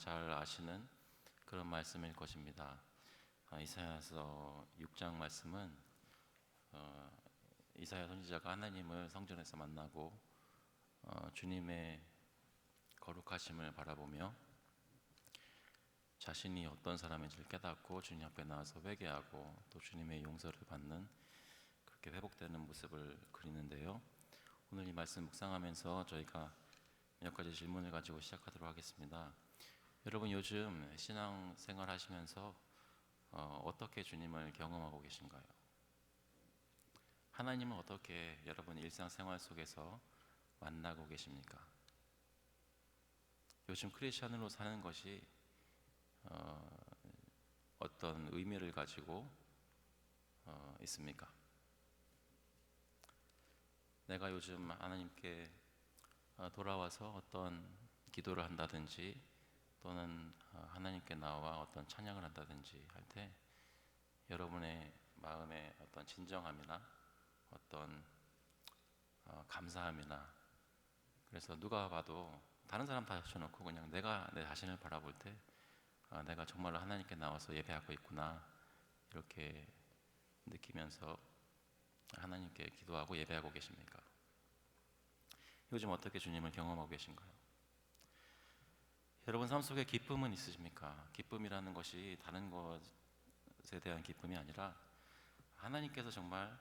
잘 아시는 그런 말씀일 것입니다. 이사야서 6장 말씀은 이사야 선지자가 하나님을 성전에서 만나고 주님의 거룩하심을 바라보며 자신이 어떤 사람인지를 깨닫고 주님 앞에 나와서 회개하고 또 주님의 용서를 받는 그렇게 회복되는 모습을 그리는데요. 오늘 이 말씀 묵상하면서 저희가 몇 가지 질문을 가지고 시작하도록 하겠습니다. 여러분 요즘 신앙생활 하시면서 어떻게 주님을 경험하고 계신가요? 하나님은 어떻게 여러분 일상생활 속에서 만나고 계십니까? 요즘 크리스천으로 사는 것이 어떤 의미를 가지고 있습니까? 내가 요즘 하나님께 돌아와서 어떤 기도를 한다든지 또는 하나님께 나와 어떤 찬양을 한다든지 할 때 여러분의 마음의 어떤 진정함이나 어떤 감사함이나 그래서 누가 봐도 다른 사람 다 쳐놓고 그냥 내가 내 자신을 바라볼 때 내가 정말로 하나님께 나와서 예배하고 있구나 이렇게 느끼면서 하나님께 기도하고 예배하고 계십니까? 요즘 어떻게 주님을 경험하고 계신가요? 여러분 삶 속에 기쁨은 있으십니까? 기쁨이라는 것이 다른 것에 대한 기쁨이 아니라 하나님께서 정말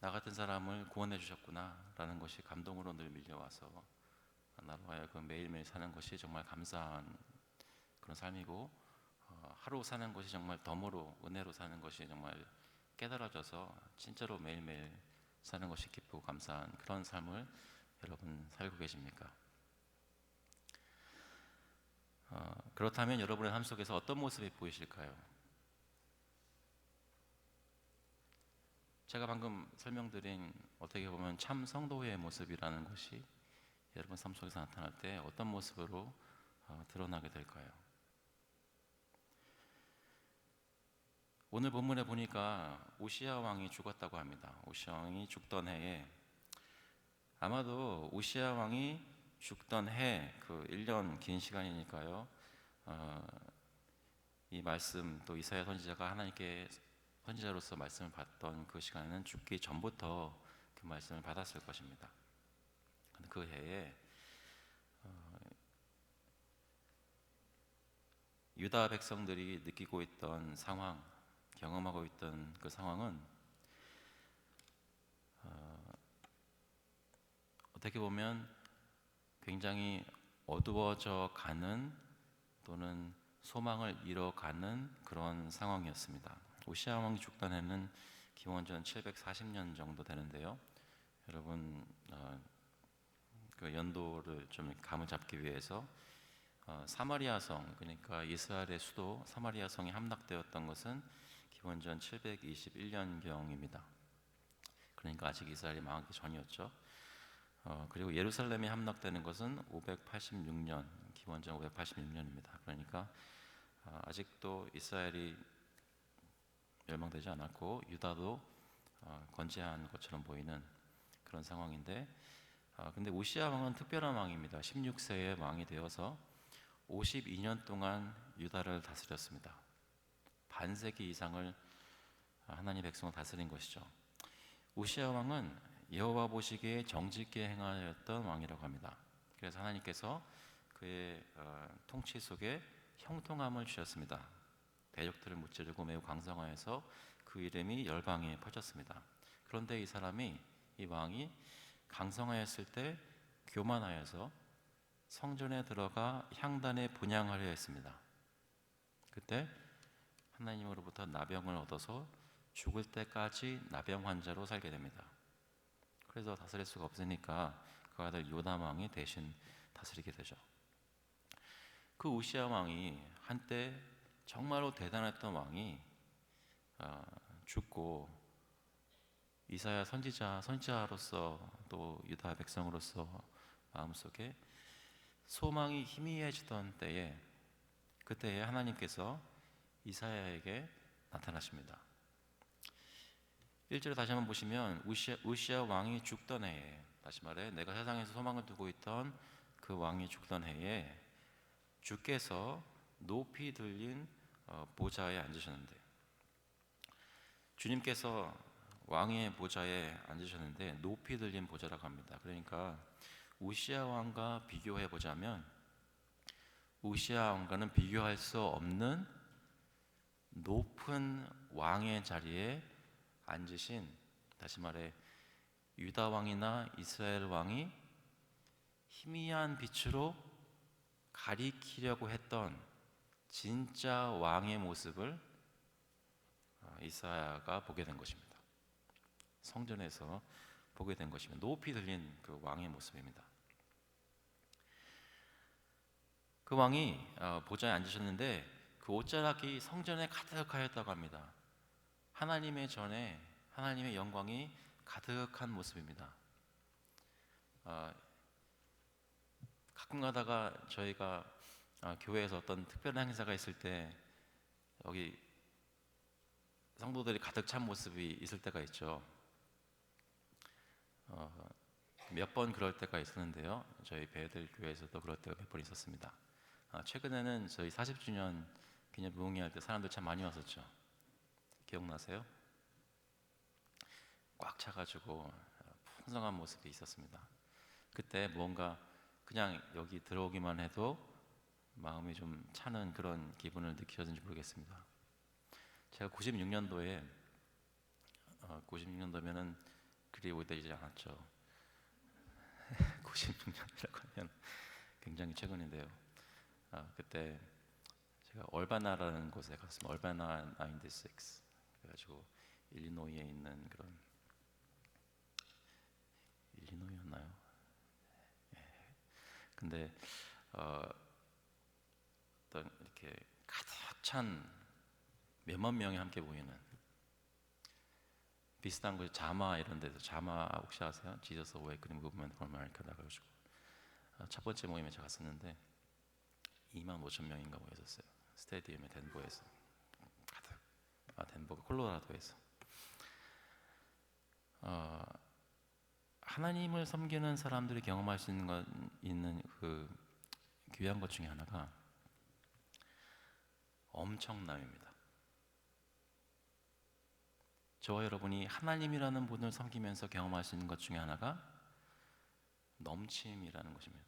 나 같은 사람을 구원해 주셨구나 라는 것이 감동으로 늘 밀려와서 나로 하여금 매일매일 사는 것이 정말 감사한 그런 삶이고 하루 사는 것이 정말 덤으로 은혜로 사는 것이 정말 깨달아져서 진짜로 매일매일 사는 것이 기쁘고 감사한 그런 삶을 여러분 살고 계십니까? 그렇다면 여러분의 삶 속에서 어떤 모습이 보이실까요? 제가 방금 설명드린 어떻게 보면 참 성도의 모습이라는 것이 여러분 삶 속에서 나타날 때 어떤 모습으로 드러나게 될까요? 오늘 본문에 보니까 우시야 왕이 죽었다고 합니다. 우시야 왕이 죽던 해에 아마도 우시야 왕이 죽던 해 그 1년 긴 시간이니까요. 이 말씀 또 이사야 선지자가 하나님께 선지자로서 말씀을 받던 그 시간에는 죽기 전부터 그 말씀을 받았을 것입니다. 그 해에 유다 백성들이 느끼고 있던 상황, 경험하고 있던 그 상황은 어떻게 보면 굉장히 어두워져 가는 또는 소망을 잃어가는 그런 상황이었습니다. 우시야 왕이 죽던 해는 기원전 740년 정도 되는데요. 여러분 그 연도를 좀 감을 잡기 위해서 사마리아 성, 그러니까 이스라엘의 수도 사마리아 성이 함락되었던 것은 기원전 721년경입니다. 그러니까 아직 이스라엘이 망하기 전이었죠. 그리고 예루살렘이 함락되는 것은 586년, 기원전 586년입니다. 그러니까 아직도 이스라엘이 멸망되지 않았고 유다도 건재한 것처럼 보이는 그런 상황인데 근데 우시야 왕은 특별한 왕입니다. 16세에 왕이 되어서 52년 동안 유다를 다스렸습니다. 반세기 이상을 하나님의 백성을 다스린 것이죠. 우시야 왕은 여호와 보시기에 정직하게 행하였던 왕이라고 합니다. 그래서 하나님께서 그의 통치 속에 형통함을 주셨습니다. 대적들을 무찌르고 매우 강성하여서 그 이름이 열방에 퍼졌습니다. 그런데 이 왕이 강성하였을 때 교만하여서 성전에 들어가 향단에 분향하려 했습니다. 그때 하나님으로부터 나병을 얻어서 죽을 때까지 나병 환자로 살게 됩니다. 그래서 다스릴 수가 없으니까 그 아들 요담 왕이 대신 다스리게 되죠. 그 우시야 왕이 한때 정말로 대단했던 왕이 죽고 이사야 선지자로서 또 유다 백성으로서 마음속에 소망이 희미해지던 때에 그때에 하나님께서 이사야에게 나타나십니다. 1절을 다시 한번 보시면 우시야 왕이 죽던 해에, 다시 말해 내가 세상에서 소망을 두고 있던 그 왕이 죽던 해에 주께서 높이 들린 보좌에 앉으셨는데, 주님께서 왕의 보좌에 앉으셨는데 높이 들린 보좌라고 합니다. 그러니까 우시아 왕과 비교해 보자면 우시아 왕과는 비교할 수 없는 높은 왕의 자리에 앉으신, 다시 말해 유다 왕이나 이스라엘 왕이 희미한 빛으로 가리키려고 했던 진짜 왕의 모습을 이사야가 보게 된 것입니다. 성전에서 보게 된 것입니다. 높이 들린 그 왕의 모습입니다. 그 왕이 보좌에 앉으셨는데 그 옷자락이 성전에 가득하였다고 합니다. 하나님의 전에 하나님의 영광이 가득한 모습입니다. 가끔 가다가 저희가 교회에서 어떤 특별한 행사가 있을 때 여기 성도들이 가득 찬 모습이 있을 때가 있죠. 몇 번 그럴 때가 있었는데요. 저희 배들 교회에서도 그럴 때가 몇 번 있었습니다. 최근에는 저희 40주년 기념 부흥회할 때 사람들 참 많이 왔었죠. 기억나세요? 꽉 차가지고 풍성한 모습이 있었습니다. 그때 뭔가 그냥 여기 들어오기만 해도 마음이 좀 차는 그런 기분을 느끼셨는지 모르겠습니다. 제가 96년도면은 그리 오래되지 않았죠. 96년이라고 하면 굉장히 최근인데요. 그때 제가 얼바나라는 곳에 갔습니다. 얼바나 96. 그래가지고 일리노이에 있는 그런, 일리노이였나요? 근데 어떤 이렇게 가득 찬 몇만 명이 함께 모이는 비슷한 곳이 자마 이런 데서, 자마 혹시 아세요? 지저스 어웨이크닝 무브먼트 폴 아메리카다 그래가지고 첫 번째 모임에 제가 갔었는데 2만 5천 명인가 모였었어요. 스테디움에 덴버에서 가득, 덴버가 콜로라도에서. 하나님을 섬기는 사람들이 경험할 수 있는 그 귀한 것 중에 하나가 엄청남입니다. 저와 여러분이 하나님이라는 분을 섬기면서 경험할 수 있는 것 중에 하나가 넘침이라는 것입니다.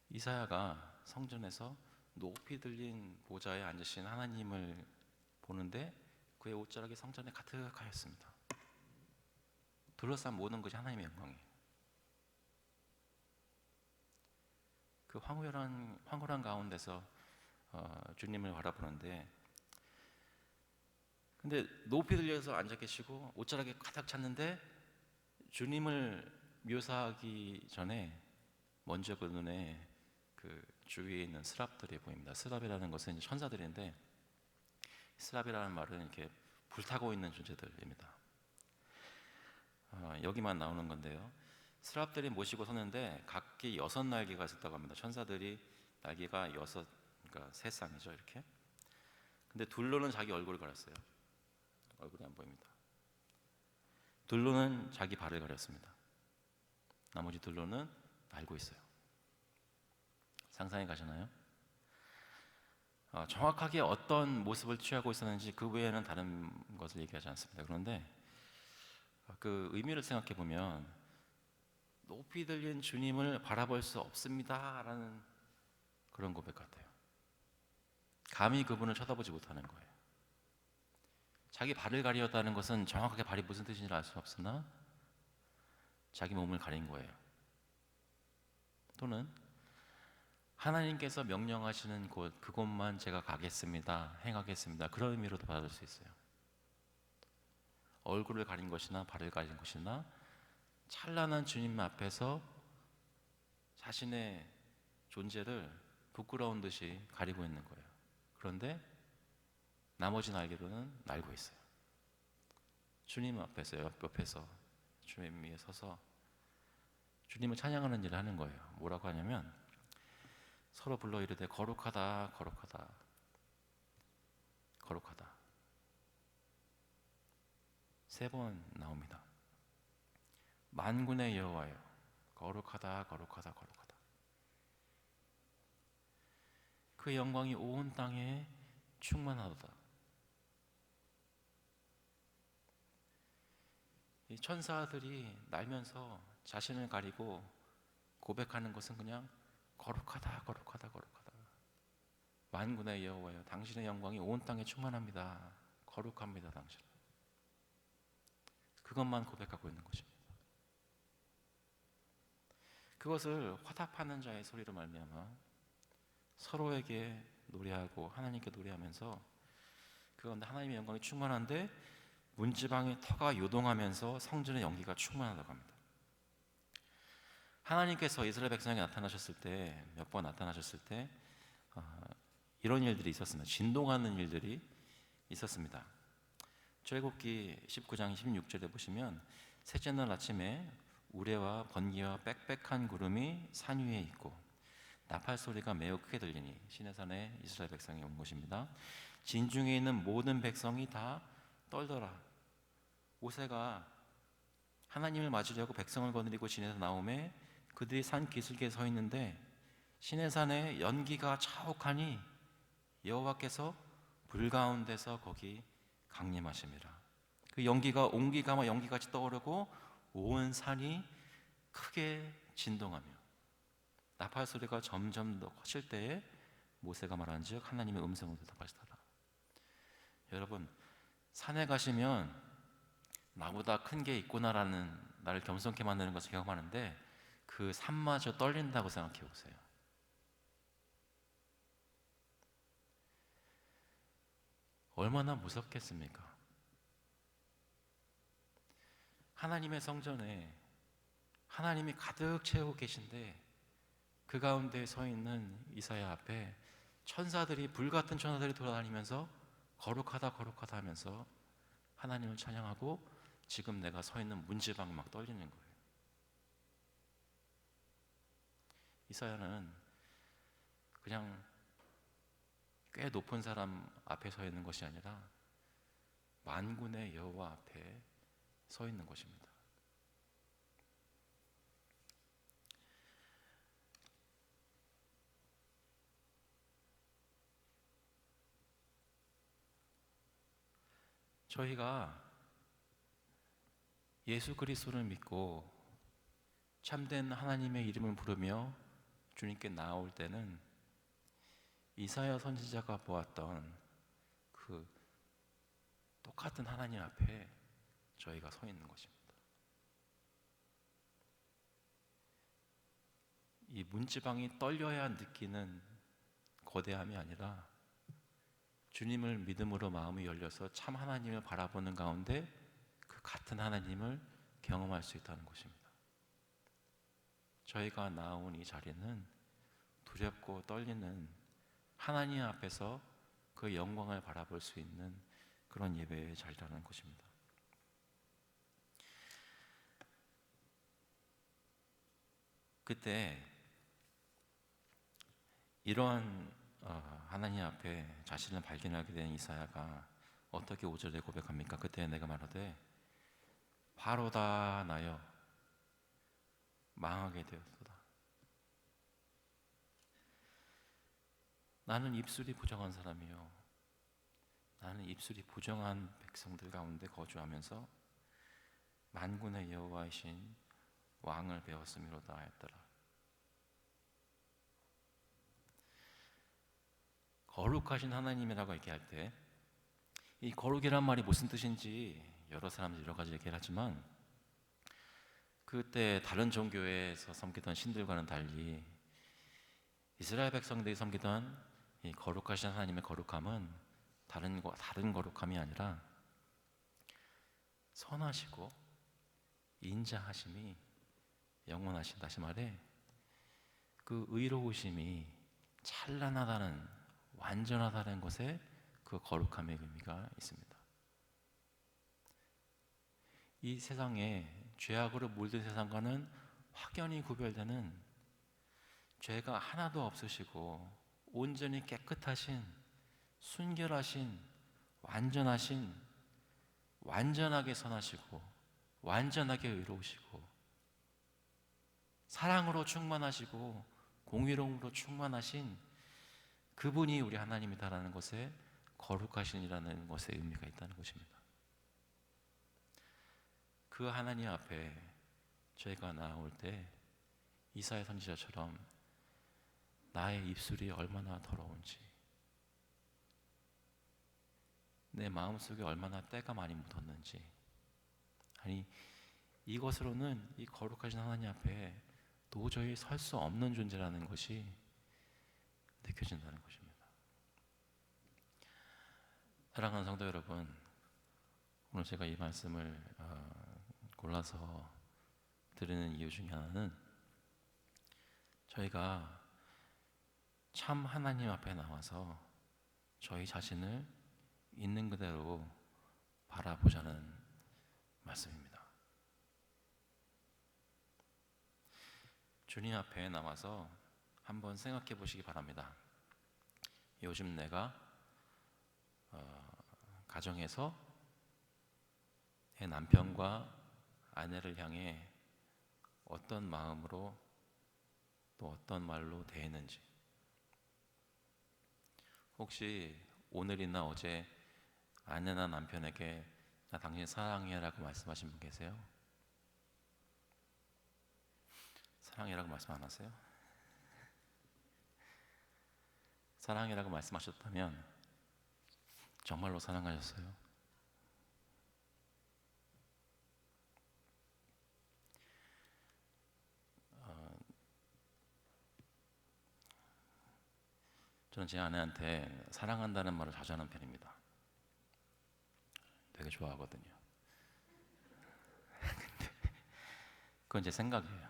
이사야가 성전에서 높이 들린 보좌에 앉으신 하나님을 보는데 그의 옷자락이 성전에 가득하였습니다. 둘러싼 모든 것이 하나님의 영광이에요. 그 황홀한 가운데서 주님을 바라보는데, 근데 높이 들려서 앉아 계시고 옷자락이 가득 찼는데 주님을 묘사하기 전에 먼저 그 눈에 그 주위에 있는 스랍들이 보입니다. 스랍이라는 것은 천사들인데, 스랍이라는 말은 이렇게 불타고 있는 존재들입니다. 여기만 나오는 건데요. 스랍들이 모시고 섰는데 각기 6날개가 있었다고 합니다. 천사들이 날개가 6, 그러니까 3쌍이죠 이렇게. 근데 둘로는 자기 얼굴을 가렸어요. 얼굴이 안 보입니다. 둘로는 자기 발을 가렸습니다. 나머지 둘로는 날고 있어요. 상상이 가시나요? 정확하게 어떤 모습을 취하고 있었는지 그 외에는 다른 것을 얘기하지 않습니다. 그런데 그 의미를 생각해 보면 높이 들린 주님을 바라볼 수 없습니다 라는 그런 고백 같아요. 감히 그분을 쳐다보지 못하는 거예요. 자기 발을 가리었다는 것은 정확하게 발이 무슨 뜻인지 알 수 없으나 자기 몸을 가린 거예요. 또는 하나님께서 명령하시는 곳, 그곳만 제가 가겠습니다, 행하겠습니다, 그런 의미로도 받을 수 있어요. 얼굴을 가린 것이나 발을 가린 것이나 찬란한 주님 앞에서 자신의 존재를 부끄러운 듯이 가리고 있는 거예요. 그런데 나머지 날개로는 날고 있어요. 주님 앞에서, 옆에서 주님 위에 서서 주님을 찬양하는 일을 하는 거예요. 뭐라고 하냐면 서로 불러 이르되 거룩하다 거룩하다 거룩하다, 3번 나옵니다. 만군의 여호와여 거룩하다 거룩하다 거룩하다. 그 영광이 온 땅에 충만하도다. 이 천사들이 날면서 자신을 가리고 고백하는 것은 그냥 거룩하다, 거룩하다, 거룩하다. 만군의 여호와여, 당신의 영광이 온 땅에 충만합니다. 거룩합니다, 당신. 그것만 고백하고 있는 것입니다. 그것을 화답하는 자의 소리로 말미암아 서로에게 노래하고 하나님께 노래하면서, 그런데 하나님의 영광이 충만한데 문지방의 터가 요동하면서 성전의 연기가 충만하다고 합니다. 하나님께서 이스라엘 백성에게 나타나셨을 때, 몇 번 나타나셨을 때 이런 일들이 있었습니다. 진동하는 일들이 있었습니다. 출애굽기 19장 16절에 보시면 셋째 날 아침에 우레와 번개와 빽빽한 구름이 산 위에 있고 나팔 소리가 매우 크게 들리니 시내산에 이스라엘 백성이 온 것입니다. 진중에 있는 모든 백성이 다 떨더라. 모세가 하나님을 맞으려고 백성을 거느리고 진에서 나오매 그들이 산 기슭에 서 있는데 시내산에 연기가 자욱하니 여호와께서 불 가운데서 거기 강림하심이라. 그 연기가 옹기가마 연기같이 떠오르고 온 산이 크게 진동하며 나팔 소리가 점점 더 커질 때에 모세가 말한즉 하나님의 음성을 대답하시더라. 여러분, 산에 가시면 나보다 큰 게 있구나라는, 나를 겸손케 만드는 것을 경험하는데 그 산마저 떨린다고 생각해 보세요. 얼마나 무섭겠습니까? 하나님의 성전에 하나님이 가득 채우고 계신데 그 가운데 서 있는 이사야 앞에 천사들이, 불같은 천사들이 돌아다니면서 거룩하다 거룩하다 하면서 하나님을 찬양하고 지금 내가 서 있는 문지방이 막 떨리는 거예요. 이사야는 그냥 꽤 높은 사람 앞에 서 있는 것이 아니라 만군의 여호와 앞에 서 있는 것입니다. 저희가 예수 그리스도를 믿고 참된 하나님의 이름을 부르며 주님께 나아올 때는 이사야 선지자가 보았던 그 똑같은 하나님 앞에 저희가 서 있는 것입니다. 이 문지방이 떨려야 느끼는 거대함이 아니라 주님을 믿음으로 마음이 열려서 참 하나님을 바라보는 가운데 그 같은 하나님을 경험할 수 있다는 것입니다. 저희가 나온 이 자리는 두렵고 떨리는 하나님 앞에서 그 영광을 바라볼 수 있는 그런 예배의 자리라는 것입니다. 그때 이러한 하나님 앞에 자신을 발견하게 된 이사야가 어떻게 5절에 고백합니까? 그때 내가 말하되 바로다 나여 망하게 되었도다. 나는 입술이 부정한 사람이요, 나는 입술이 부정한 백성들 가운데 거주하면서 만군의 여호와이신 왕을 배웠음이로다 했더라. 거룩하신 하나님이라고 얘기할 때 이 거룩이란 말이 무슨 뜻인지 여러 사람들이 여러 가지 얘기를 하지만 그때 다른 종교에서 섬기던 신들과는 달리 이스라엘 백성들이 섬기던 이 거룩하신 하나님의 거룩함은 다른 거룩함이 아니라 선하시고 인자하심이 영원하신, 다시 말해 그 의로우심이 찬란하다는, 완전하다는 것에 그 거룩함의 의미가 있습니다. 이 세상에 죄악으로 물든 세상과는 확연히 구별되는, 죄가 하나도 없으시고 온전히 깨끗하신, 순결하신, 완전하신, 완전하게 선하시고 완전하게 의로우시고 사랑으로 충만하시고 공의로움으로 충만하신 그분이 우리 하나님이다라는 것에 거룩하신이라는 것에 의미가 있다는 것입니다. 그 하나님 앞에 저희가 나올 때 이사야 선지자처럼 나의 입술이 얼마나 더러운지, 내 마음속에 얼마나 때가 많이 묻었는지, 아니 이것으로는 이 거룩하신 하나님 앞에 도저히 설 수 없는 존재라는 것이 느껴진다는 것입니다. 사랑하는 성도 여러분, 오늘 제가 이 말씀을 골라서 드리는 이유 중에 하나는 저희가 참 하나님 앞에 나와서 저희 자신을 있는 그대로 바라보자는 말씀입니다. 주님 앞에 나와서 한번 생각해 보시기 바랍니다. 요즘 내가 가정에서 내 남편과 아내를 향해 어떤 마음으로 또 어떤 말로 대했는지, 혹시 오늘이나 어제 아내나 남편에게 나 당신 사랑해 라고 말씀하신 분 계세요? 사랑해라고 말씀 안 하세요? 사랑해라고 말씀하셨다면 정말로 사랑하셨어요? 저는 제 아내한테 사랑한다는 말을 자주 하는 편입니다. 되게 좋아하거든요. 근데 그건 제 생각이에요.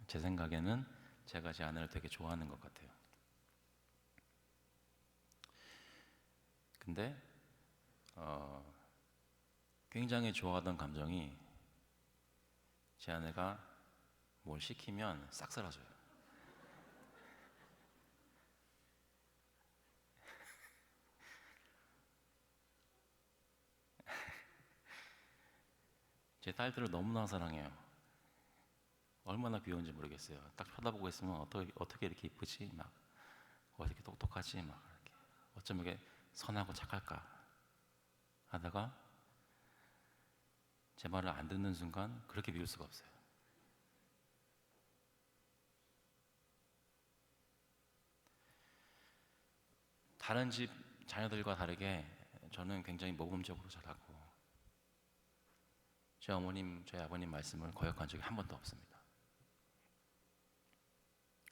제 생각에는 제가 제 아내를 되게 좋아하는 것 같아요. 근데 굉장히 좋아하던 감정이 제 아내가 뭘 시키면 싹 사라져요. 제 딸들을 너무나 사랑해요. 얼마나 귀여운지 모르겠어요. 딱 쳐다보고 있으면 어떻게 이렇게 이쁘지? 막 어떻게 똑똑하지? 막 이렇게 어쩜 이게 선하고 착할까? 하다가 제 말을 안 듣는 순간 그렇게 미울 수가 없어요. 다른 집 자녀들과 다르게 저는 굉장히 모범적으로 자라고 저희 어머님, 저희 아버님 말씀을 거역한 적이 한 번도 없습니다.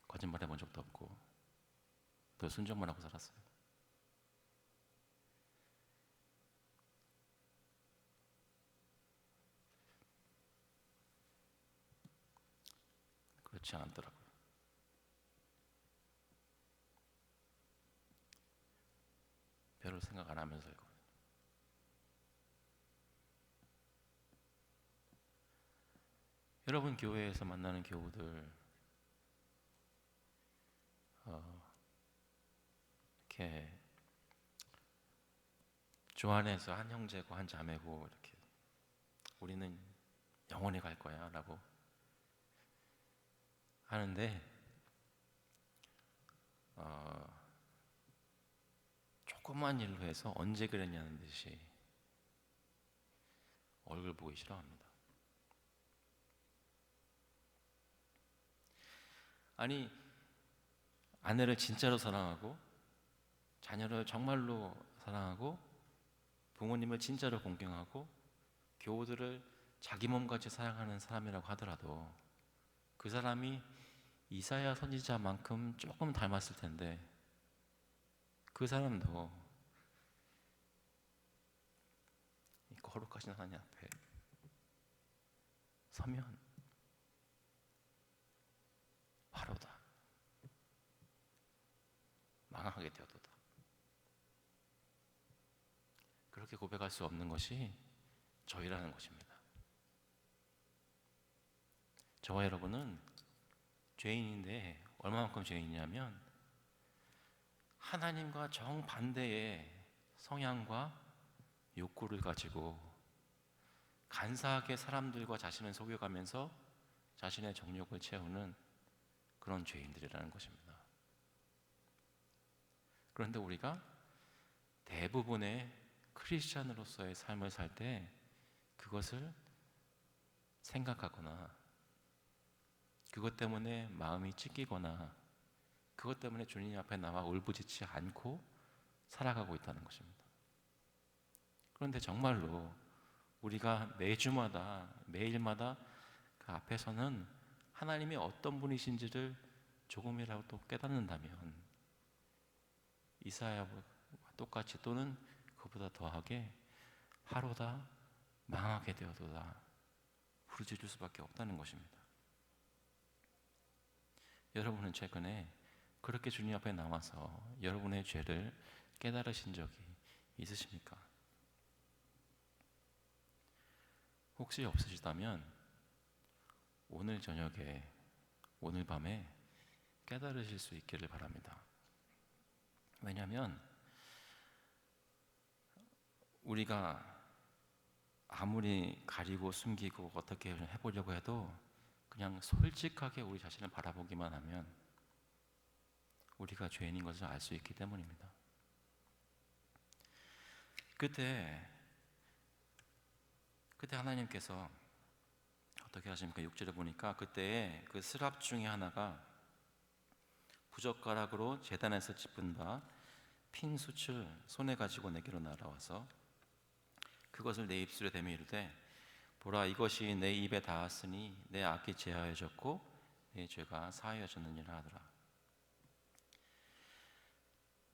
거짓말 해본 적도 없고 또 순종만 하고 살았어요. 그렇지 않더라고요. 별로 생각 안 하면서 살고. 여러분 교회에서 만나는 교우들 이렇게 주 안에서 한 형제고 한 자매고 이렇게 우리는 영원히 갈 거야 라고 하는데 조그만 일로 해서 언제 그랬냐는 듯이 얼굴 보기 싫어합니다. 아니 아내를 진짜로 사랑하고 자녀를 정말로 사랑하고 부모님을 진짜로 공경하고 교우들을 자기 몸같이 사랑하는 사람이라고 하더라도 그 사람이 이사야 선지자만큼 조금 닮았을 텐데 그 사람도 이 거룩하신 하나님 앞에 서면 바로다 망하게 되어도다 그렇게 고백할 수 없는 것이 저희라는 것입니다. 저와 여러분은 죄인인데 얼마만큼 죄인이냐면 하나님과 정반대의 성향과 욕구를 가지고 간사하게 사람들과 자신을 속여가면서 자신의 정욕을 채우는 그런 죄인들이라는 것입니다. 그런데 우리가 대부분의 크리스찬으로서의 삶을 살 때 그것을 생각하거나 그것 때문에 마음이 찢기거나 그것 때문에 주님 앞에 나와 울부짖지 않고 살아가고 있다는 것입니다. 그런데 정말로 우리가 매주마다 매일마다 그 앞에서는 하나님이 어떤 분이신지를 조금이라도 깨닫는다면 이사야와 똑같이 또는 그보다 더하게 하루다 망하게 되어도다 부르짖을 수밖에 없다는 것입니다. 여러분은 최근에 그렇게 주님 앞에 나와서 여러분의 죄를 깨달으신 적이 있으십니까? 혹시 없으시다면 오늘 저녁에, 오늘 밤에 깨달으실 수 있기를 바랍니다. 왜냐하면 우리가 아무리 가리고 숨기고 어떻게 해보려고 해도 그냥 솔직하게 우리 자신을 바라보기만 하면 우리가 죄인인 것을 알 수 있기 때문입니다. 그때 하나님께서 어떻게 하십니까? 6절에 보니까 그때 그 스랍 중에 하나가 부젓가락으로 제단에서 짚은 바 핀 숯을 손에 가지고 내게로 날아와서 그것을 내 입술에 대며 이르되 보라, 이것이 내 입에 닿았으니 내 악이 제하여졌고 내 죄가 사하여졌느니라 하더라.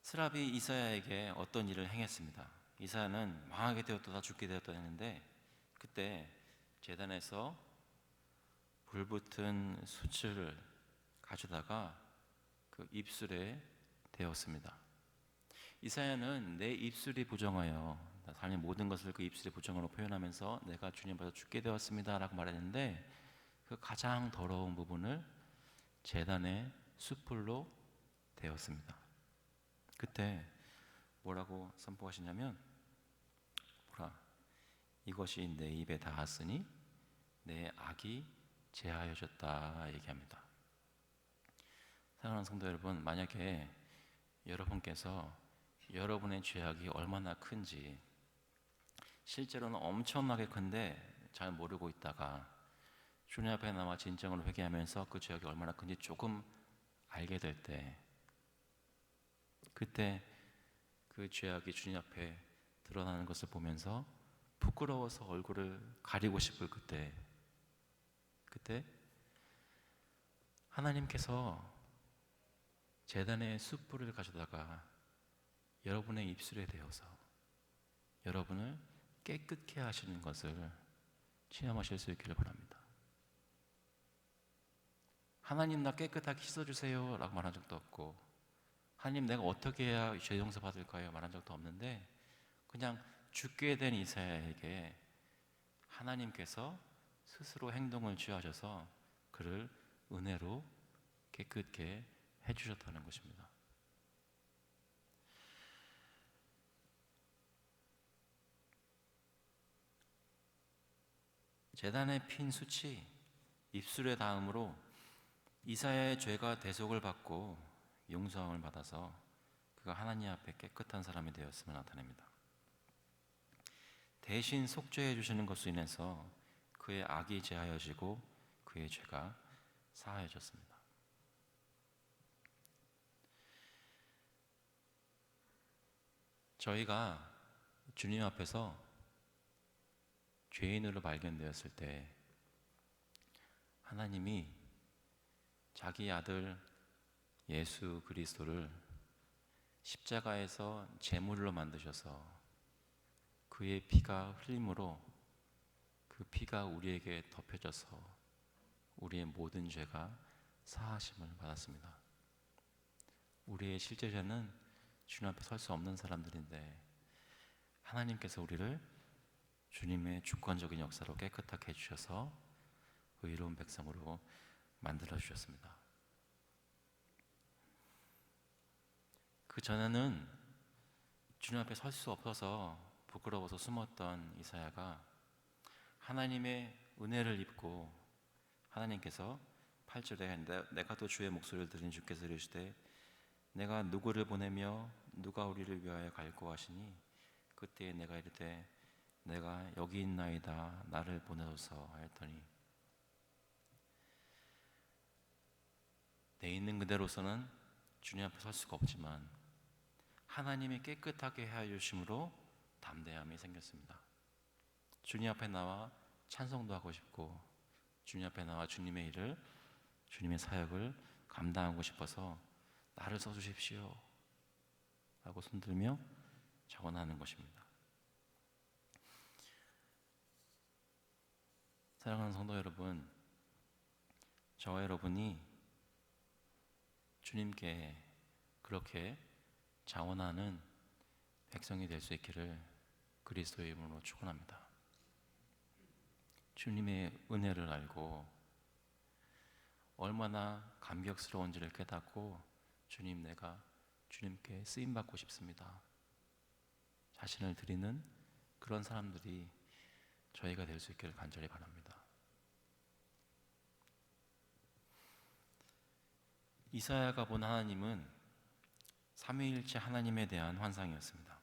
스랍이 이사야에게 어떤 일을 행했습니다. 이사야는 망하게 되었다 죽게 되었다 했는데 그때 제단에서 불붙은 숯을 가져다가 그 입술에 대었습니다. 이사야는 내 입술이 부정하여 삶의 모든 것을 그 입술의 부정으로 표현하면서 내가 주님 앞에서 죽게 되었습니다 라고 말했는데 그 가장 더러운 부분을 제단의 숯불로 대었습니다. 그때 뭐라고 선포하시냐면 보라, 이것이 내 입에 닿았으니 내 악이 제하여졌다 얘기합니다. 사랑하는 성도 여러분, 만약에 여러분께서 여러분의 죄악이 얼마나 큰지 실제로는 엄청나게 큰데 잘 모르고 있다가 주님 앞에 나와 진정으로 회개하면서 그 죄악이 얼마나 큰지 조금 알게 될 때 그때 그 죄악이 주님 앞에 드러나는 것을 보면서 부끄러워서 얼굴을 가리고 싶을 그때 하나님께서 제단의 숯불을 가져다가 여러분의 입술에 대어서 여러분을 깨끗게 하시는 것을 체험하실 수 있기를 바랍니다. 하나님, 나 깨끗하게 씻어주세요 라고 말한 적도 없고 하나님, 내가 어떻게 해야 죄 용서 받을까요? 말한 적도 없는데 그냥 죽게 된 이사야에게 하나님께서 스스로 행동을 취하셔서 그를 은혜로 깨끗게 해주셨다는 것입니다. 제단에 핀 숯이 입술에 닿음으로 이사야의 죄가 대속을 받고 용서함을 받아서 그가 하나님 앞에 깨끗한 사람이 되었음을 나타냅니다. 대신 속죄해 주시는 것으로 인해서 그의 악이 제하여지고 그의 죄가 사하여졌습니다. 저희가 주님 앞에서 죄인으로 발견되었을 때 하나님이 자기 아들 예수 그리스도를 십자가에서 제물로 만드셔서 그의 피가 흘림으로 그 피가 우리에게 덮여져서 우리의 모든 죄가 사하심을 받았습니다. 우리의 실제 죄는 주님 앞에 설 수 없는 사람들인데 하나님께서 우리를 주님의 주권적인 역사로 깨끗하게 해주셔서 의로운 백성으로 만들어 주셨습니다. 그 전에는 주님 앞에 설 수 없어서 부끄러워서 숨었던 이사야가 하나님의 은혜를 입고 하나님께서 8절에 내가 또 주의 목소리를 들은 주께서 이르시되 내가 누구를 보내며 누가 우리를 위하여 갈구하시니 그때에 내가 이르되 내가 여기 있나이다 나를 보내소서 하였더니 내 있는 그대로서는 주님 앞에 설 수가 없지만 하나님이 깨끗하게 하여 주심으로 담대함이 생겼습니다. 주님 앞에 나와 찬송도 하고 싶고 주님 앞에 나와 주님의 일을, 주님의 사역을 감당하고 싶어서 나를 써주십시오 라고 손들며 자원하는 것입니다. 사랑하는 성도 여러분, 저와 여러분이 주님께 그렇게 자원하는 백성이 될 수 있기를 그리스도의 이름으로 축원합니다. 주님의 은혜를 알고 얼마나 감격스러운지를 깨닫고 주님, 내가 주님께 쓰임받고 싶습니다. 자신을 드리는 그런 사람들이 저희가 될 수 있기를 간절히 바랍니다. 이사야가 본 하나님은 삼위일체 하나님에 대한 환상이었습니다.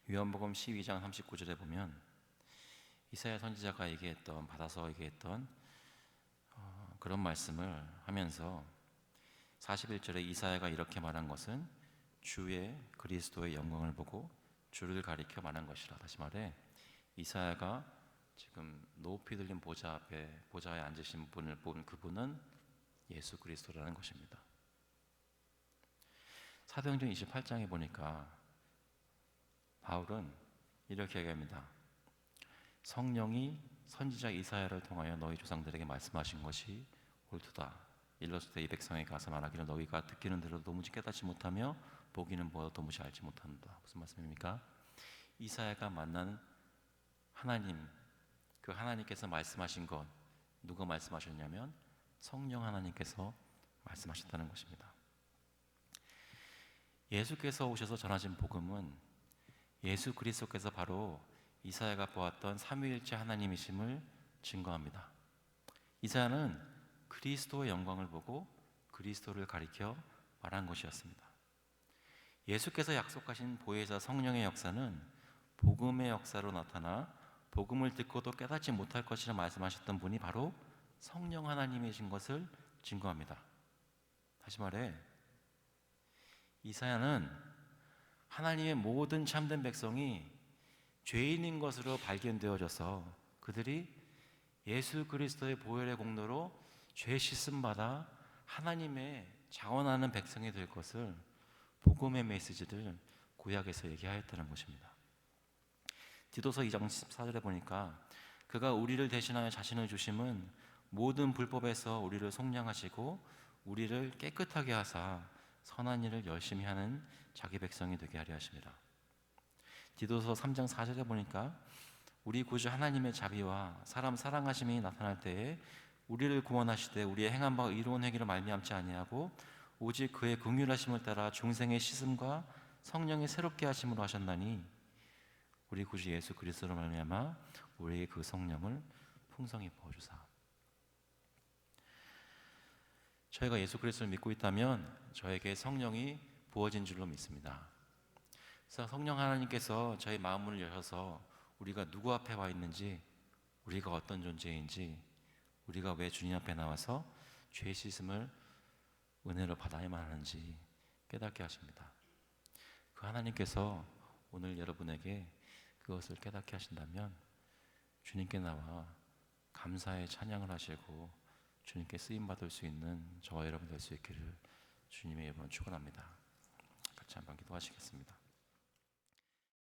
요한복음 12장 39절에 보면 이사야 선지자가 받아서 얘기했던 그런 말씀을 하면서 41절에 이사야가 이렇게 말한 것은 주의 그리스도의 영광을 보고 주를 가리켜 말한 것이라. 다시 말해 이사야가 지금 높이 들린 보좌 앞에 보좌에 앉으신 분을 본 그분은 예수 그리스도라는 것입니다. 사도행전 28장에 보니까 바울은 이렇게 얘기합니다. 성령이 선지자 이사야를 통하여 너희 조상들에게 말씀하신 것이 옳도다. 일러스되 이 백성에 가서 말하기를 너희가 듣기는 들어도 도무지 깨닫지 못하며 보기는 보아도 도무지 알지 못한다. 무슨 말씀입니까? 이사야가 만난 하나님, 그 하나님께서 말씀하신 것, 누가 말씀하셨냐면 성령 하나님께서 말씀하셨다는 것입니다. 예수께서 오셔서 전하신 복음은 예수 그리스도께서 바로 이사야가 보았던 삼위일체 하나님이심을 증거합니다. 이사야는 그리스도의 영광을 보고 그리스도를 가리켜 말한 것이었습니다. 예수께서 약속하신 보혜사 성령의 역사는 복음의 역사로 나타나 복음을 듣고도 깨닫지 못할 것이라 말씀하셨던 분이 바로 성령 하나님이신 것을 증거합니다. 다시 말해 이사야는 하나님의 모든 참된 백성이 죄인인 것으로 발견되어져서 그들이 예수 그리스도의 보혈의 공로로 죄 씻음 받아 하나님의 자원하는 백성이 될 것을 복음의 메시지를 구약에서 얘기하였다는 것입니다. 디도서 2장 14절에 보니까 그가 우리를 대신하여 자신을 주심은 모든 불법에서 우리를 속량하시고 우리를 깨끗하게 하사 선한 일을 열심히 하는 자기 백성이 되게 하려 하십니다. 디도서 3장 4절에 보니까 우리 구주 하나님의 자비와 사람 사랑하심이 나타날 때에 우리를 구원하시되 우리의 행한 바 의로운 행위로 말미암지 아니하고 오직 그의 긍휼하심을 따라 중생의 씻음과 성령의 새롭게 하심으로 하셨나니 우리 구주 예수 그리스도로 말미암아 우리에게 그 성령을 풍성히 부어주사. 저희가 예수 그리스도를 믿고 있다면 저에게 성령이 부어진 줄로 믿습니다. 그래서 성령 하나님께서 저희 마음을 여셔서 우리가 누구 앞에 와 있는지, 우리가 어떤 존재인지, 우리가 왜 주님 앞에 나와서 죄 씻음을 은혜로 받아야만 하는지 깨닫게 하십니다. 그 하나님께서 오늘 여러분에게 그것을 깨닫게 하신다면 주님께 나와 감사의 찬양을 하시고 주님께 쓰임받을 수 있는 저와 여러분 될 수 있기를 주님의 이름으로 축원합니다. 같이 한번 기도하시겠습니다.